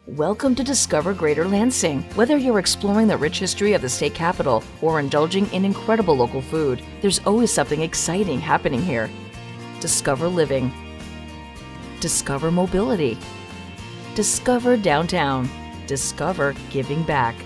Welcome to Discover Greater Lansing. Whether you're exploring the rich history of the state capital or indulging in incredible local food, there's always something exciting happening here. Discover living. Discover mobility. Discover downtown. Discover giving back.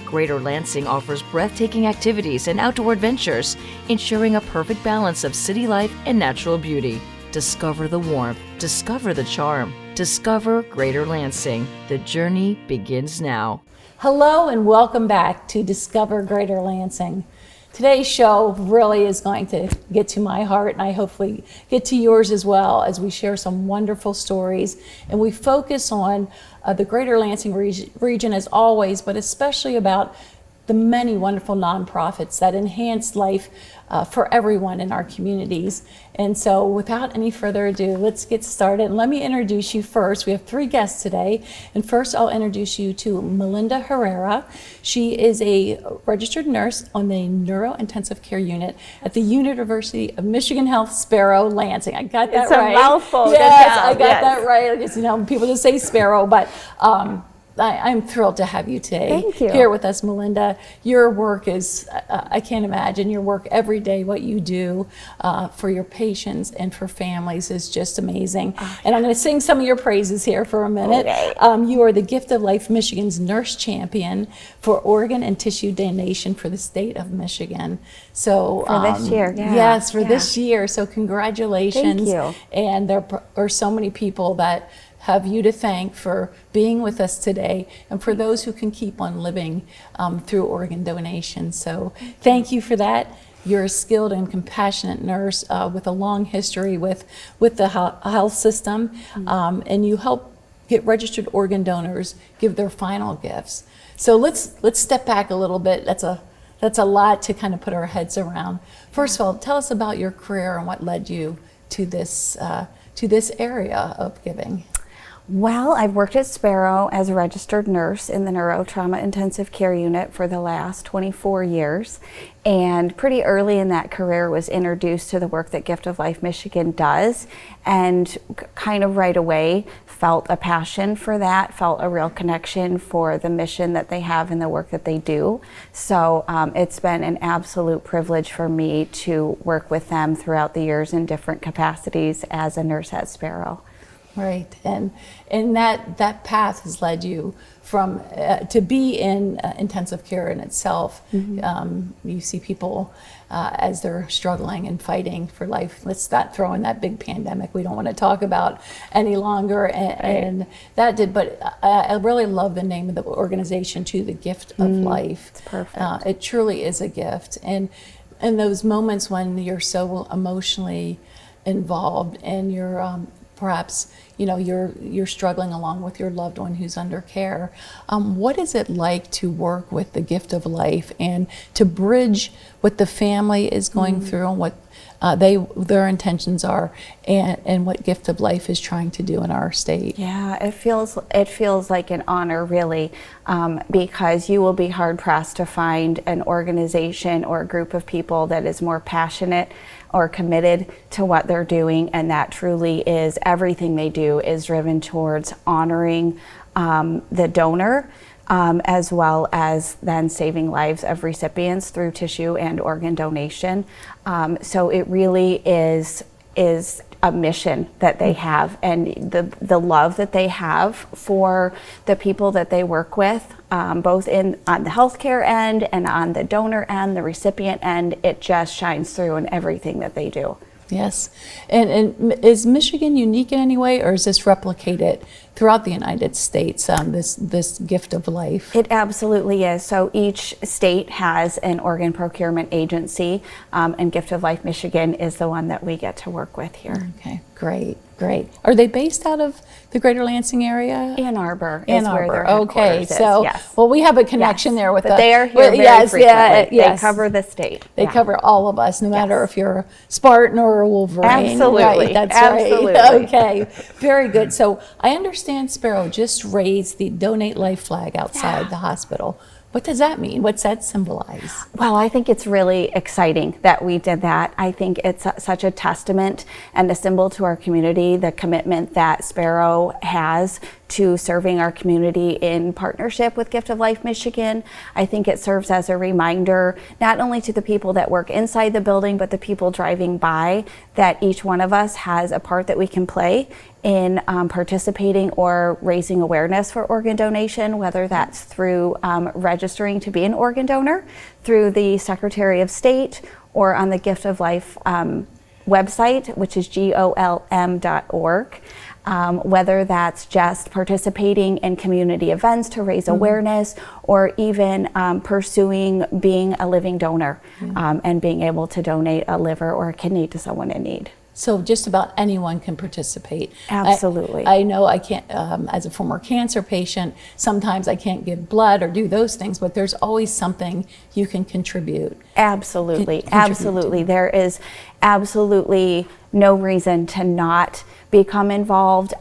Greater Lansing offers breathtaking activities and outdoor adventures, ensuring a perfect balance of city life and natural beauty. Discover the warmth. Discover the charm. Discover Greater Lansing. The journey begins now. Hello and welcome back to Discover Greater Lansing. Today's show really is going to get to my heart, and I hopefully get to yours as well, as we share some wonderful stories and we focus on the Greater Lansing region as always, but especially about the many wonderful nonprofits that enhance life for everyone in our communities. And so without any further ado, let's get started. And let me introduce you first. We have three guests today. And first I'll introduce you to Melinda Herrera. She is a registered nurse on the Neurointensive Care Unit at the University of Michigan Health Sparrow, Lansing. I got that right. It's a mouthful. Yes, I got that right. I guess, people just say Sparrow, but I'm thrilled to have you today. Thank you. Here with us, Melinda. Your work is, I can't imagine, your work every day, what you do for your patients and for families is just amazing. And I'm going to sing some of your praises here for a minute. Okay. You are the Gift of Life Michigan's Nurse Champion for organ and tissue donation for the state of Michigan. So for this year, yeah. Yes, for this year. So congratulations. Thank you. And there are so many people that have you to thank for being with us today, and for those who can keep on living through organ donation. So thank you for that. You're a skilled and compassionate nurse with a long history with the health system, and you help get registered organ donors give their final gifts. So let's step back a little bit. That's a lot to kind of put our heads around. First of all, tell us about your career and what led you to this area of giving. Well, I've worked at Sparrow as a registered nurse in the Neurotrauma Intensive Care Unit for the last 24 years. And pretty early in that career was introduced to the work that Gift of Life Michigan does, and kind of right away felt a passion for that, felt a real connection for the mission that they have and the work that they do. So it's been an absolute privilege for me to work with them throughout the years in different capacities as a nurse at Sparrow. Right, and that path has led you from to be in intensive care in itself. Mm-hmm. You see people as they're struggling and fighting for life. Let's not throw in that big pandemic we don't want to talk about any longer, and that did. But I really love the name of the organization too, the Gift of Life. It's perfect. It truly is a gift, and those moments when you're so emotionally involved and you're perhaps you're struggling along with your loved one who's under care. What is it like to work with the Gift of Life and to bridge what the family is going through and what their intentions are, and what Gift of Life is trying to do in our state? Yeah, it feels like an honor, really, because you will be hard pressed to find an organization or a group of people that is more passionate or committed to what they're doing, and that truly is everything they do is driven towards honoring the donor, as well as then saving lives of recipients through tissue and organ donation. So it really is a mission that they have, and the love that they have for the people that they work with, both on the healthcare end and on the donor end, the recipient end. It just shines through in everything that they do. Yes, and is Michigan unique in any way, or is this replicated throughout the United States, this Gift of Life? It absolutely is. So each state has an organ procurement agency, and Gift of Life Michigan is the one that we get to work with here. Okay, great. Are they based out of the Greater Lansing area? Ann Arbor is where their okay, headquarters is. so yes. Well, we have a connection there with but they are here very frequently. They cover the state. They cover all of us, no matter if you're a Spartan or a Wolverine. Absolutely. Right, that's Absolutely. Right. Okay, very good. So I understand Sparrow just raised the Donate Life flag outside the hospital. What does that mean? What's that symbolize? Well, I think it's really exciting that we did that. I think it's such a testament and a symbol to our community, the commitment that Sparrow has to serving our community in partnership with Gift of Life Michigan. I think it serves as a reminder, not only to the people that work inside the building, but the people driving by, that each one of us has a part that we can play in participating or raising awareness for organ donation, whether that's through registering to be an organ donor through the Secretary of State or on the Gift of Life website, which is golm.org. Whether that's just participating in community events to raise awareness, or even pursuing being a living donor and being able to donate a liver or a kidney to someone in need. So just about anyone can participate. Absolutely. I know I can't, as a former cancer patient, sometimes I can't give blood or do those things, but there's always something you can contribute. Absolutely, absolutely. There is absolutely no reason to not become involved.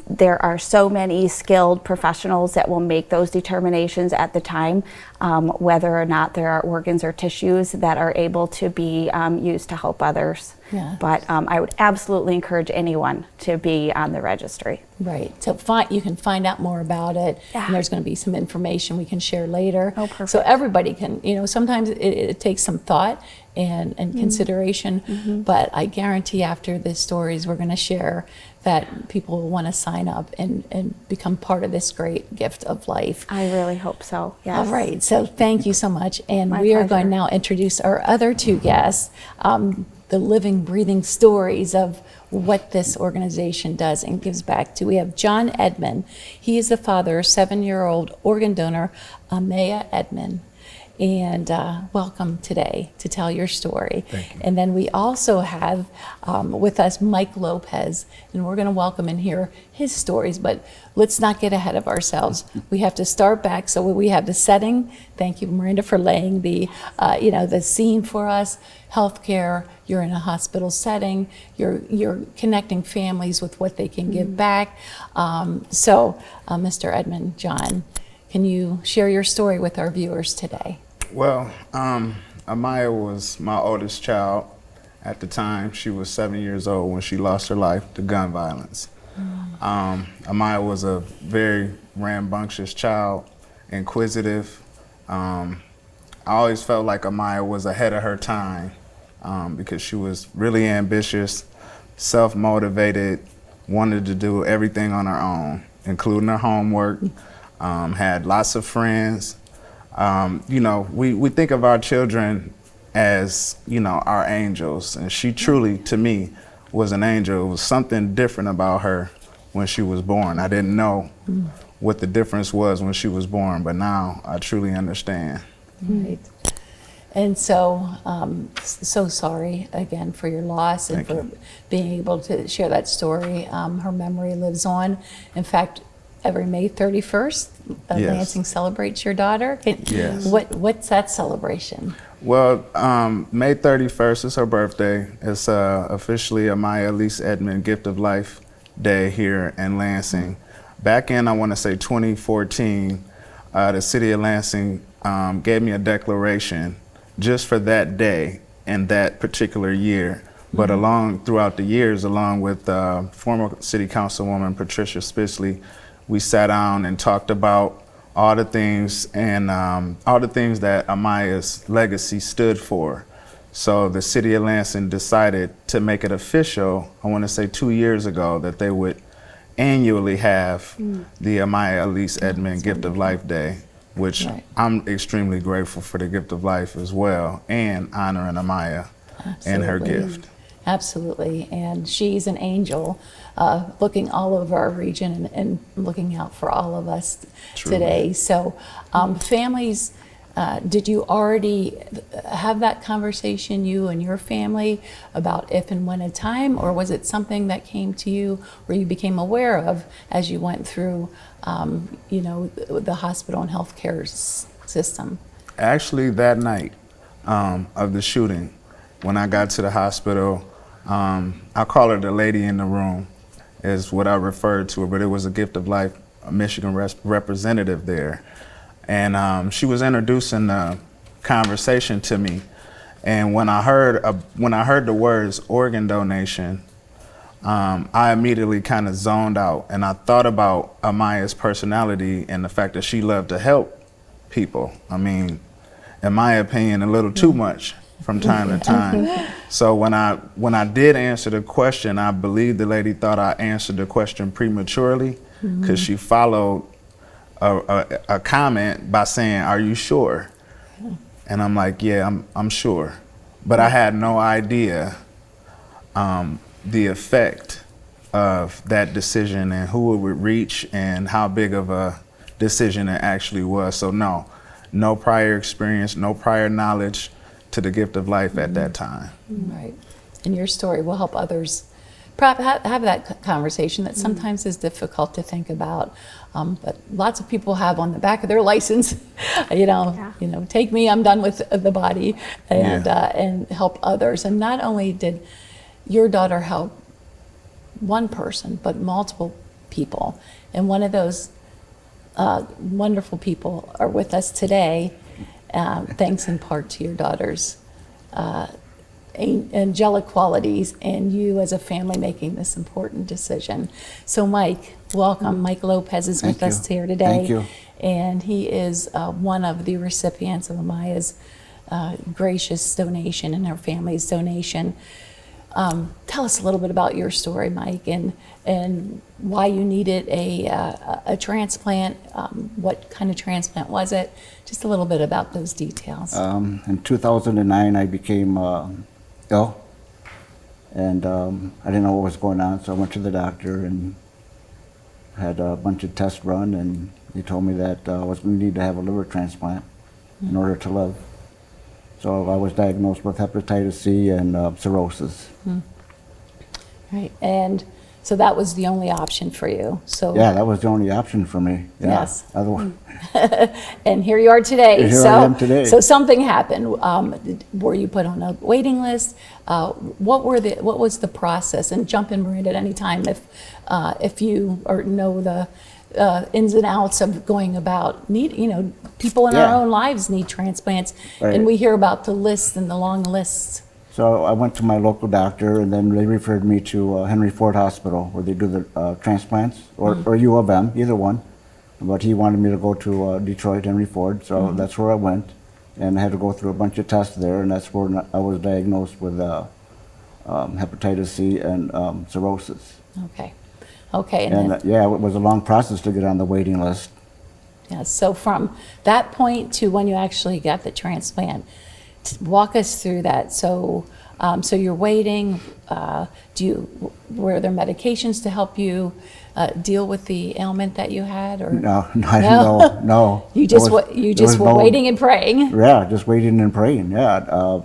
There are so many skilled professionals that will make those determinations at the time, whether or not there are organs or tissues that are able to be used to help others. Yeah. But I would absolutely encourage anyone to be on the registry. Right. So you can find out more about it, and there's going to be some information we can share later. Oh, perfect. So everybody can, sometimes it takes some thought and consideration, but I guarantee after the stories we're going to share that people will want to sign up and become part of this great gift of life. I really hope so, yes. All right, so thank you so much. And My we are pleasure. going to now introduce our other two guests, the living, breathing stories of what this organization does and gives back to. We have John Edmond. He is the father of 7-year-old organ donor, Amaya Edmond. And welcome today to tell your story. Thank you. And then we also have with us Mike Lopez, and we're going to welcome and hear his stories, but let's not get ahead of ourselves. We have to start back. So we have the setting. Thank you, Miranda, for laying the the scene for us. Healthcare, you're in a hospital setting, you're connecting families with what they can give back. Mr. Edmond, John, can you share your story with our viewers today? Well, Amaya was my oldest child. At the time, she was 7 years old when she lost her life to gun violence. Amaya was a very rambunctious child, inquisitive. I always felt like Amaya was ahead of her time because she was really ambitious, self-motivated, wanted to do everything on her own, including her homework, had lots of friends. We think of our children as, our angels, and she truly, to me, was an angel. It was something different about her when she was born. I didn't know what the difference was when she was born, but now I truly understand. Right. And so, so sorry again for your loss and for being able to share that story. Her memory lives on. In fact, every May 31st, Yes. Lansing celebrates your daughter. Yes. What's that celebration? Well, May 31st is her birthday. It's officially Amaya Elise Edmond Gift of Life Day here in Lansing. Back in, I want to say 2014, the city of Lansing gave me a declaration just for that day and that particular year. But throughout the years, along with former city councilwoman Patricia Spitzley, we sat down and talked about all the things and all the things that Amaya's legacy stood for. So the city of Lansing decided to make it official, I want to say 2 years ago, that they would annually have the Amaya Elise Edmond Gift of Life Day, which I'm extremely grateful for the Gift of Life as well, and honoring Amaya and her gift. Absolutely, and she's an angel looking all over our region and looking out for all of us today. So families, did you already have that conversation, you and your family, about if and when a time, or was it something that came to you or you became aware of as you went through the hospital and healthcare system? Actually, that night of the shooting, when I got to the hospital, I call her the lady in the room, is what I referred to her, but it was a Gift of Life, a Michigan representative there. And she was introducing the conversation to me. And when I heard the words organ donation, I immediately kind of zoned out, and I thought about Amaya's personality and the fact that she loved to help people. I mean, in my opinion, a little too much from time to time. So when I did answer the question, I believe the lady thought I answered the question prematurely, because she followed a comment by saying, "Are you sure?" And I'm like, "Yeah, I'm sure," but I had no idea the effect of that decision and who it would reach and how big of a decision it actually was. So no prior experience, no prior knowledge to the gift of life at that time. Right. And your story will help others perhaps have that conversation that sometimes is difficult to think about. But lots of people have on the back of their license, take me, I'm done with the body, and help others. And not only did your daughter help one person, but multiple people. And one of those wonderful people are with us today, thanks in part to your daughter's angelic qualities and you as a family making this important decision. So Mike, welcome. Mike Lopez is with us here today. Thank you. And he is one of the recipients of Amaya's gracious donation and her family's donation. Tell us a little bit about your story, Mike, and why you needed a transplant. What kind of transplant was it? Just a little bit about those details. In 2009, I became ill, and I didn't know what was going on, so I went to the doctor and had a bunch of tests run, and he told me that I was going to need to have a liver transplant in order to live. So I was diagnosed with hepatitis C and cirrhosis. Right, and so that was the only option for you. So yeah, that was the only option for me. Yeah. Yes. Otherwise, and here you are today. Here I am today. So something happened. Were you put on a waiting list? What was the process? And jump in, Miranda, at any time if you know the ins and outs of going about people in our own lives need transplants, Right. and we hear about the lists and the long lists. so I went to my local doctor, and then they referred me to Henry Ford Hospital, where they do the transplants, or U of M, either one. But he wanted me to go to Detroit, Henry Ford, so that's where I went. And I had to go through a bunch of tests there, and that's where I was diagnosed with hepatitis C and cirrhosis. Okay, and then, Yeah, it was a long process to get on the waiting list. yeah, so from that point to when you actually got the transplant, walk us through that. So you're waiting. Were there medications to help you deal with the ailment that you had, or No. You just were waiting and praying. Yeah, just waiting and praying. Yeah.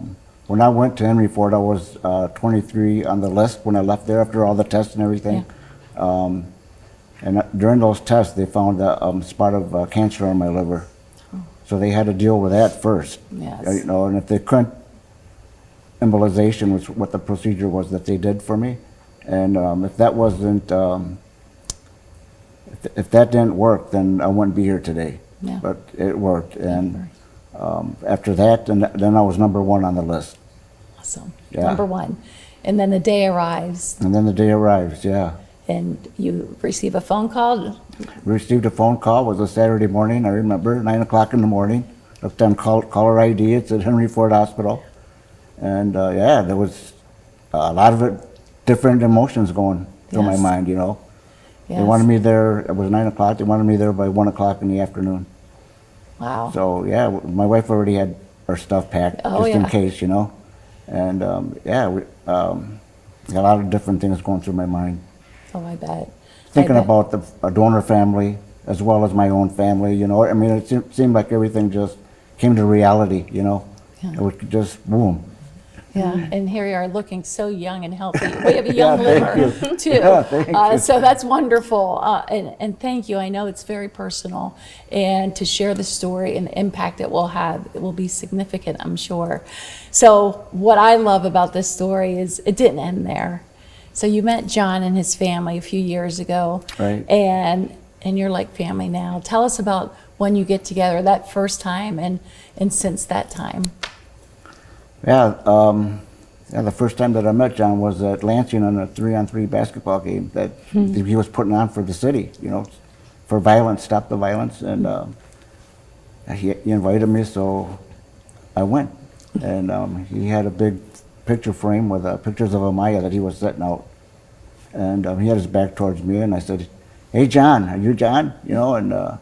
When I went to Henry Ford, I was 23 on the list when I left there after all the tests and everything. And during those tests, they found a spot of cancer on my liver. So they had to deal with that first. Yes. And if they couldn't, embolization was what the procedure was that they did for me. And if that wasn't, if that didn't work, then I wouldn't be here today. Yeah. But it worked. And after that, then I was number one on the list. Awesome. Yeah. Number one. And then the day arrives, And then the day arrives, yeah. and you receive a phone call. Received a phone call. It was a Saturday morning. I remember 9 o'clock in the morning. Looked on caller ID. It's at Henry Ford Hospital, and there was a lot of different emotions going through my Yes. mind. Yes. They wanted me there. It was 9 o'clock. They wanted me there by 1 o'clock in the afternoon. Wow. So yeah, my wife already had her stuff packed just in case, and got a lot of different things going through my mind. Oh, I bet. Thinking I bet. about a donor family as well as my own family, I mean, it seemed like everything just came to reality, It was just boom. Yeah, and here you are looking so young and healthy. We have a young liver too. Yeah, thank you. So that's wonderful. And thank you. I know it's very personal. And to share the story and the impact it will have, it will be significant, I'm sure. So what I love about this story is it didn't end there. So you met John and his family a few years ago. Right. And you're like family now. Tell us about when you get together that first time and since that time. Yeah, Yeah, the first time that I met John was at Lansing on a 3-on-3 basketball game that he was putting on for the city, you know, for violence, stop the violence, and he invited me, so I went. And he had a big picture frame with pictures of Amaya that he was setting out. And he had his back towards me, and I said, "Hey, John, are you John?" You know, and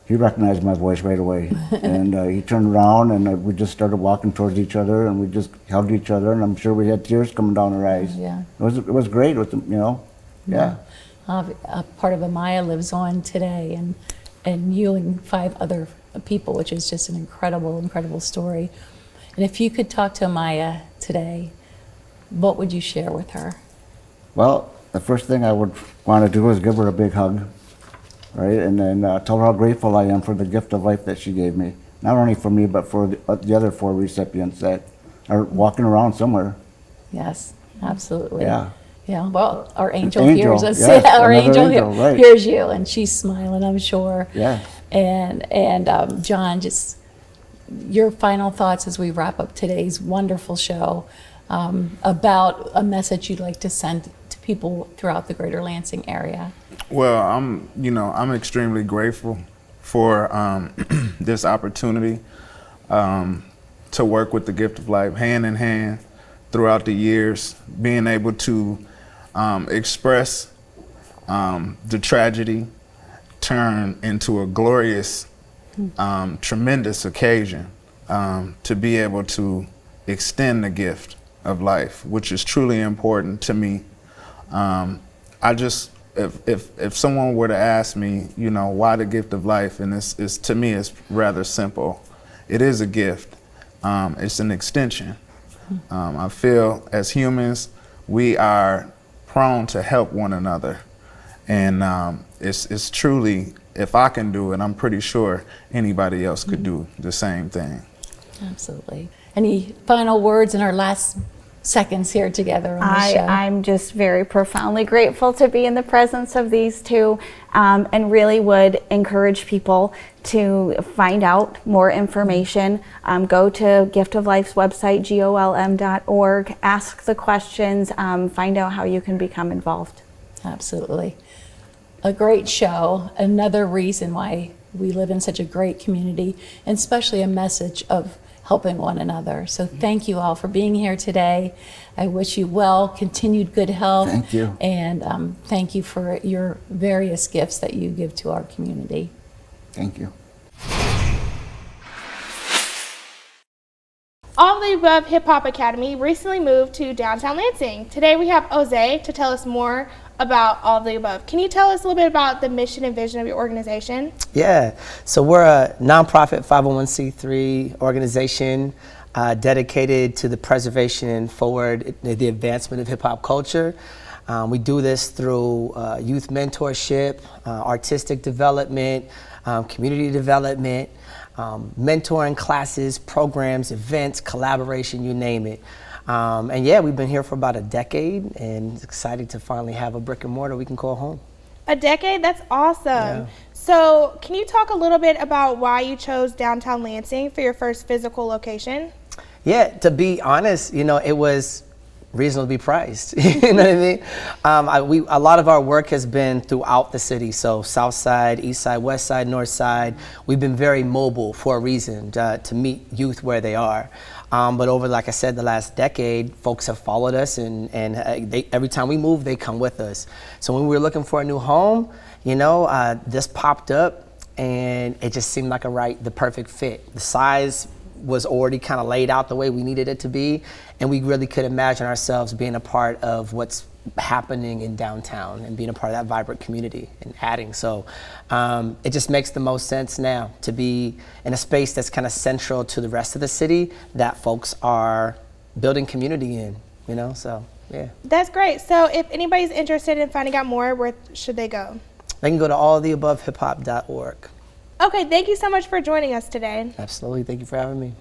he recognized my voice right away. And he turned around, and we just started walking towards each other, and we just hugged each other, and I'm sure we had tears coming down our eyes. Yeah. It was great, with you know, yeah. A part of Amaya lives on today, and you and 5 other people, which is just an incredible story. And if you could talk to Amaya today, what would you share with her? Well, the first thing I would want to do is give her a big hug, right? And then tell her how grateful I am for the gift of life that she gave me. Not only for me, but for the other 4 recipients that are walking around somewhere. Yes, absolutely. Yeah. Yeah, well, our angel, Angel, hears us. yes, Yeah, our another angel angel, right. hears you, and she's smiling, I'm sure. Yes. And John, just your final thoughts as we wrap up today's wonderful show about a message you'd like to send to people throughout the greater Lansing area. Well, I'm extremely grateful for this opportunity to work with the Gift of Life hand in hand throughout the years, being able to express the tragedy turn into a glorious, tremendous occasion to be able to extend the gift of life, which is truly important to me. If someone were to ask me, you know, why the gift of life, and it's to me, it's rather simple. It is a gift. It's an extension. I feel as humans, we are prone to help one another. And it's truly, if I can do it, I'm pretty sure anybody else could do the same thing. Absolutely. Any final words in our last seconds here together on the show? I'm just very profoundly grateful to be in the presence of these 2 and really would encourage people to find out more information. Go to Gift of Life's website, golm.org, ask the questions, find out how you can become involved. Absolutely. A great show, another reason why we live in such a great community, and especially a message of helping one another. So thank you all for being here today. I wish you well, continued good health. Thank you. And thank you for your various gifts that you give to our community. Thank you. All of the Above Hip Hop Academy recently moved to downtown Lansing. Today we have Jose to tell us more about All of the Above. Can you tell us a little bit about the mission and vision of your organization? Yeah, so we're a nonprofit 501c3 organization dedicated to the preservation and forward the advancement of hip hop culture. We do this through youth mentorship, artistic development, community development, mentoring classes, programs, events, collaboration, you name it. And yeah, we've been here for about a decade, and it's exciting to finally have a brick and mortar we can call home. A decade? That's awesome. Yeah. So can you talk a little bit about why you chose downtown Lansing for your first physical location? Yeah, to be honest, you know, it was reasonably priced. You know what I mean? A lot of our work has been throughout the city. So South Side, East Side, West Side, North Side. We've been very mobile for a reason, to meet youth where they are. But over, like I said, the last decade, folks have followed us, and every time we move, they come with us. So when we were looking for a new home, you know, this popped up, and it just seemed like the perfect fit. The size was already kind of laid out the way we needed it to be, and we really could imagine ourselves being a part of what's happening in downtown and being a part of that vibrant community and adding. So it just makes the most sense now to be in a space that's kind of central to the rest of the city that folks are building community in, you know, so yeah. That's great. So if anybody's interested in finding out more, where should they go? They can go to alloftheabovehiphop.org. Okay, thank you so much for joining us today. Absolutely, thank you for having me.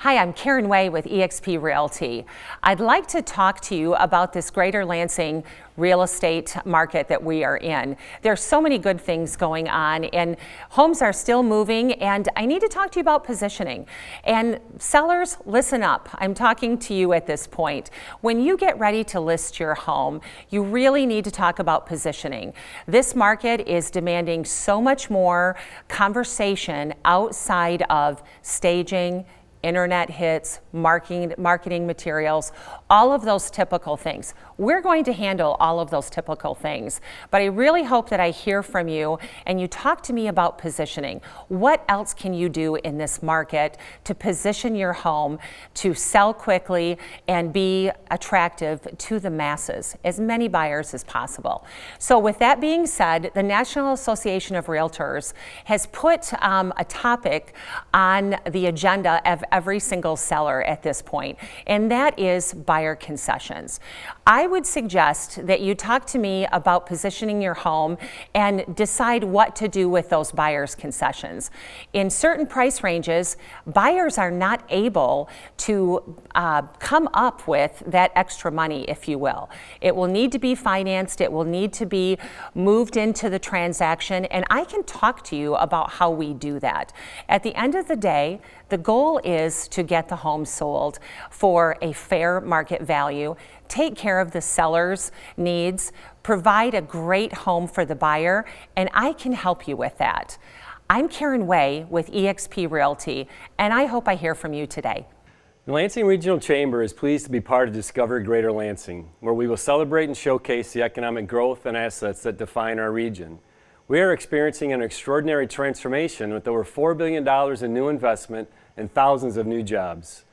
Hi, I'm Karen Way with eXp Realty. I'd like to talk to you about this Greater Lansing real estate market that we are in. There's so many good things going on and homes are still moving, and I need to talk to you about positioning. And sellers, listen up. I'm talking to you at this point. When you get ready to list your home, you really need to talk about positioning. This market is demanding so much more conversation outside of staging, internet hits, marketing materials, all of those typical things. We're going to handle all of those typical things, but I really hope that I hear from you and you talk to me about positioning. What else can you do in this market to position your home to sell quickly and be attractive to the masses, as many buyers as possible? So with that being said, the National Association of Realtors has put a topic on the agenda of every single seller at this point, and that is buyer concessions. I would suggest that you talk to me about positioning your home and decide what to do with those buyers' concessions. In certain price ranges, buyers are not able to come up with that extra money, if you will. It will need to be financed, it will need to be moved into the transaction, and I can talk to you about how we do that. At the end of the day, the goal is to get the home sold for a fair market value, take care of the seller's needs, provide a great home for the buyer, and I can help you with that. I'm Karen Way with eXp Realty, and I hope I hear from you today. The Lansing Regional Chamber is pleased to be part of Discover Greater Lansing, where we will celebrate and showcase the economic growth and assets that define our region. We are experiencing an extraordinary transformation with over $4 billion in new investment and thousands of new jobs.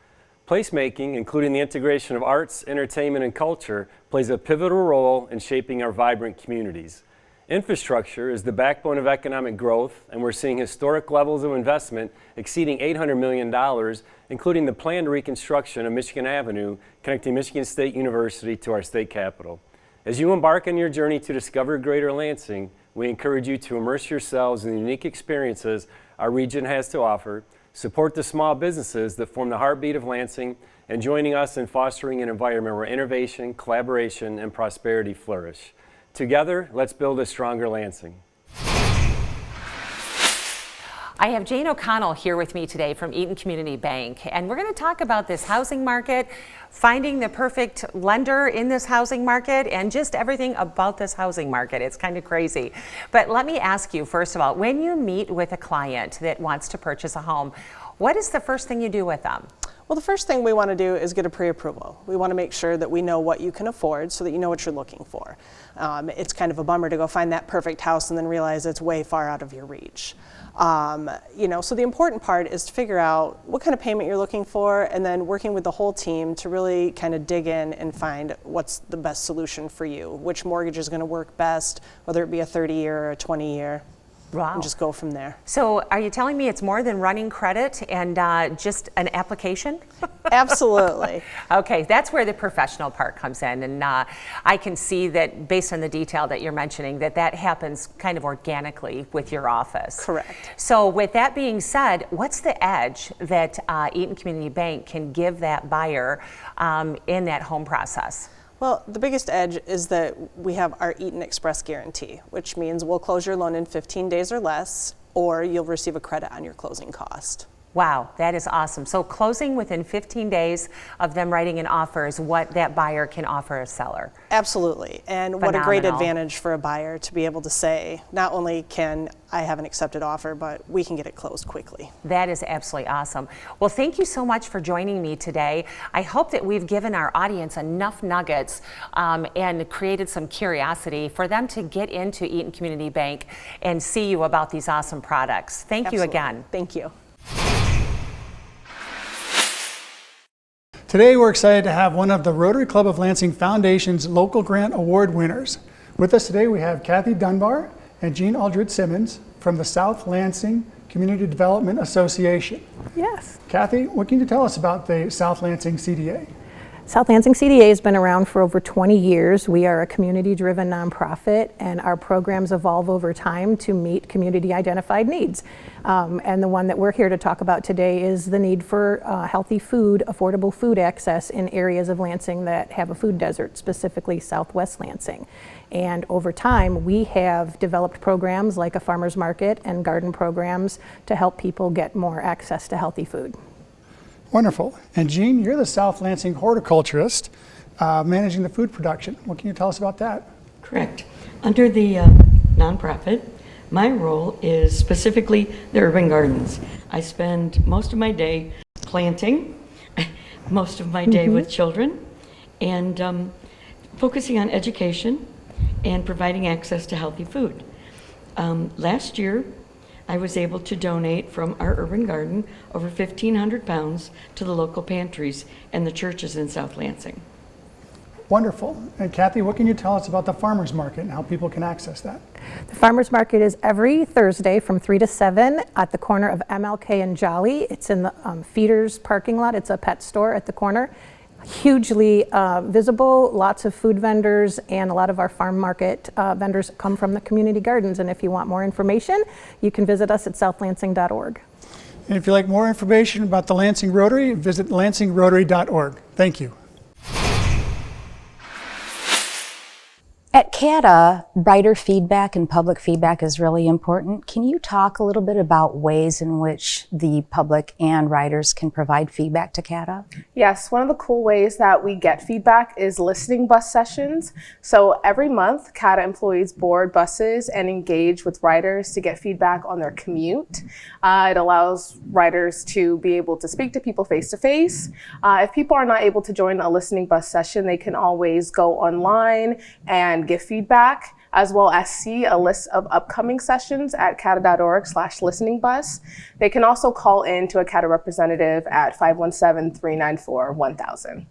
Placemaking, including the integration of arts, entertainment, and culture, plays a pivotal role in shaping our vibrant communities. Infrastructure is the backbone of economic growth, and we're seeing historic levels of investment exceeding $800 million, including the planned reconstruction of Michigan Avenue, connecting Michigan State University to our state capitol. As you embark on your journey to discover Greater Lansing, we encourage you to immerse yourselves in the unique experiences our region has to offer, support the small businesses that form the heartbeat of Lansing, and joining us in fostering an environment where innovation, collaboration, and prosperity flourish. Together, let's build a stronger Lansing. I have Jane O'Connell here with me today from Eaton Community Bank, and we're going to talk about this housing market, finding the perfect lender in this housing market, and just everything about this housing market. It's kind of crazy. But let me ask you, first of all, when you meet with a client that wants to purchase a home, what is the first thing you do with them? Well, the first thing we want to do is get a pre-approval. We want to make sure that we know what you can afford so that you know what you're looking for. It's kind of a bummer to go find that perfect house and then realize it's way far out of your reach. So the important part is to figure out what kind of payment you're looking for, and then working with the whole team to really kind of dig in and find what's the best solution for you, which mortgage is going to work best, whether it be a 30-year or a 20-year. Wow. And just go from there. So are you telling me it's more than running credit and just an application? Absolutely. Okay, that's where the professional part comes in. And I can see that based on the detail that you're mentioning, that happens kind of organically with your office. Correct. So with that being said, what's the edge that Eaton Community Bank can give that buyer in that home process? Well, the biggest edge is that we have our Eaton Express guarantee, which means we'll close your loan in 15 days or less, or you'll receive a credit on your closing cost. Wow, that is awesome. So closing within 15 days of them writing an offer is what that buyer can offer a seller. Absolutely. And Phenomenal. What a great advantage for a buyer to be able to say, not only can I have an accepted offer, but we can get it closed quickly. That is absolutely awesome. Well, thank you so much for joining me today. I hope that we've given our audience enough nuggets and created some curiosity for them to get into Eaton Community Bank and see you about these awesome products. Thank Absolutely. you again. Thank you. Today we're excited to have one of the Rotary Club of Lansing Foundation's local grant award winners. With us today we have Kathy Dunbar and Jean Aldred Simmons from the South Lansing Community Development Association. Yes. Kathy, what can you tell us about the South Lansing CDA? South Lansing CDA has been around for over 20 years. We are a community-driven nonprofit, and our programs evolve over time to meet community-identified needs. And the one that we're here to talk about today is the need for healthy food, affordable food access in areas of Lansing that have a food desert, specifically Southwest Lansing. And over time, we have developed programs like a farmer's market and garden programs to help people get more access to healthy food. Wonderful. And Jean, you're the South Lansing horticulturist managing the food production. What can you tell us about that? Correct. Under the nonprofit, my role is specifically the urban gardens. I spend most of my day planting, most of my day with children, and focusing on education and providing access to healthy food. Last year, I was able to donate from our urban garden over 1,500 pounds to the local pantries and the churches in South Lansing. Wonderful. And Kathy, what can you tell us about the farmers market and how people can access that? The farmers market is every Thursday from 3 to 7 at the corner of MLK and Jolly. It's in the Feeders parking lot. It's a pet store at the corner. Hugely visible, lots of food vendors, and a lot of our farm market vendors come from the community gardens. And if you want more information, you can visit us at southlansing.org. And if you'd like more information about the Lansing Rotary, visit lansingrotary.org. Thank you. At CATA, writer feedback and public feedback is really important. Can you talk a little bit about ways in which the public and writers can provide feedback to CATA? Yes, one of the cool ways that we get feedback is listening bus sessions. So every month, CATA employees board buses and engage with writers to get feedback on their commute. It allows writers to be able to speak to people face to face. If people are not able to join a listening bus session, they can always go online and give feedback, as well as see a list of upcoming sessions at cata.org/listeningbus. They can also call in to a CATA representative at 517-394-1000.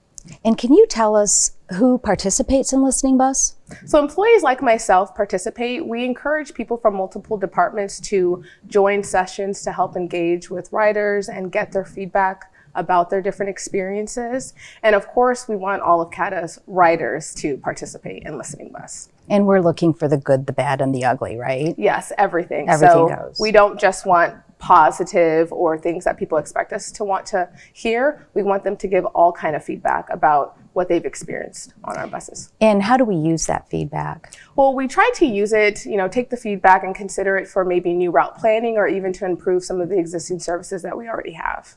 And can you tell us who participates in Listening Bus? So employees like myself participate. We encourage people from multiple departments to join sessions to help engage with writers and get their feedback about their different experiences. And of course, we want all of CATA's writers to participate in Listening Bus. And we're looking for the good, the bad, and the ugly, right? Yes, everything. Everything goes. We don't just want positive or things that people expect us to want to hear. We want them to give all kind of feedback about what they've experienced on our buses. And how do we use that feedback? Well, we try to use it, take the feedback and consider it for maybe new route planning or even to improve some of the existing services that we already have.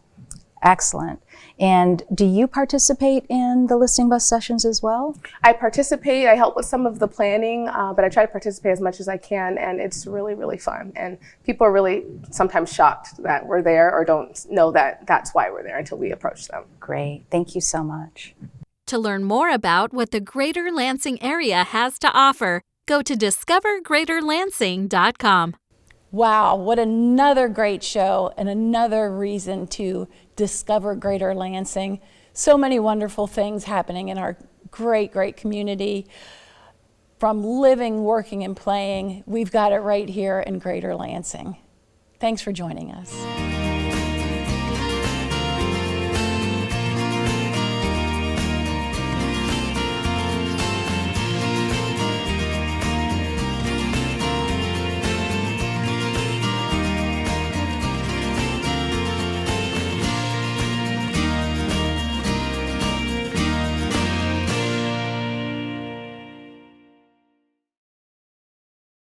Excellent. And do you participate in the Listening Bus sessions as well? I participate. I help with some of the planning, but I try to participate as much as I can, and it's really, really fun. And people are really sometimes shocked that we're there or don't know that that's why we're there until we approach them. Great. Thank you so much. To learn more about what the Greater Lansing area has to offer, go to discovergreaterlansing.com. Wow, what another great show and another reason to discover Greater Lansing. So many wonderful things happening in our great, great community. From living, working, and playing, we've got it right here in Greater Lansing. Thanks for joining us.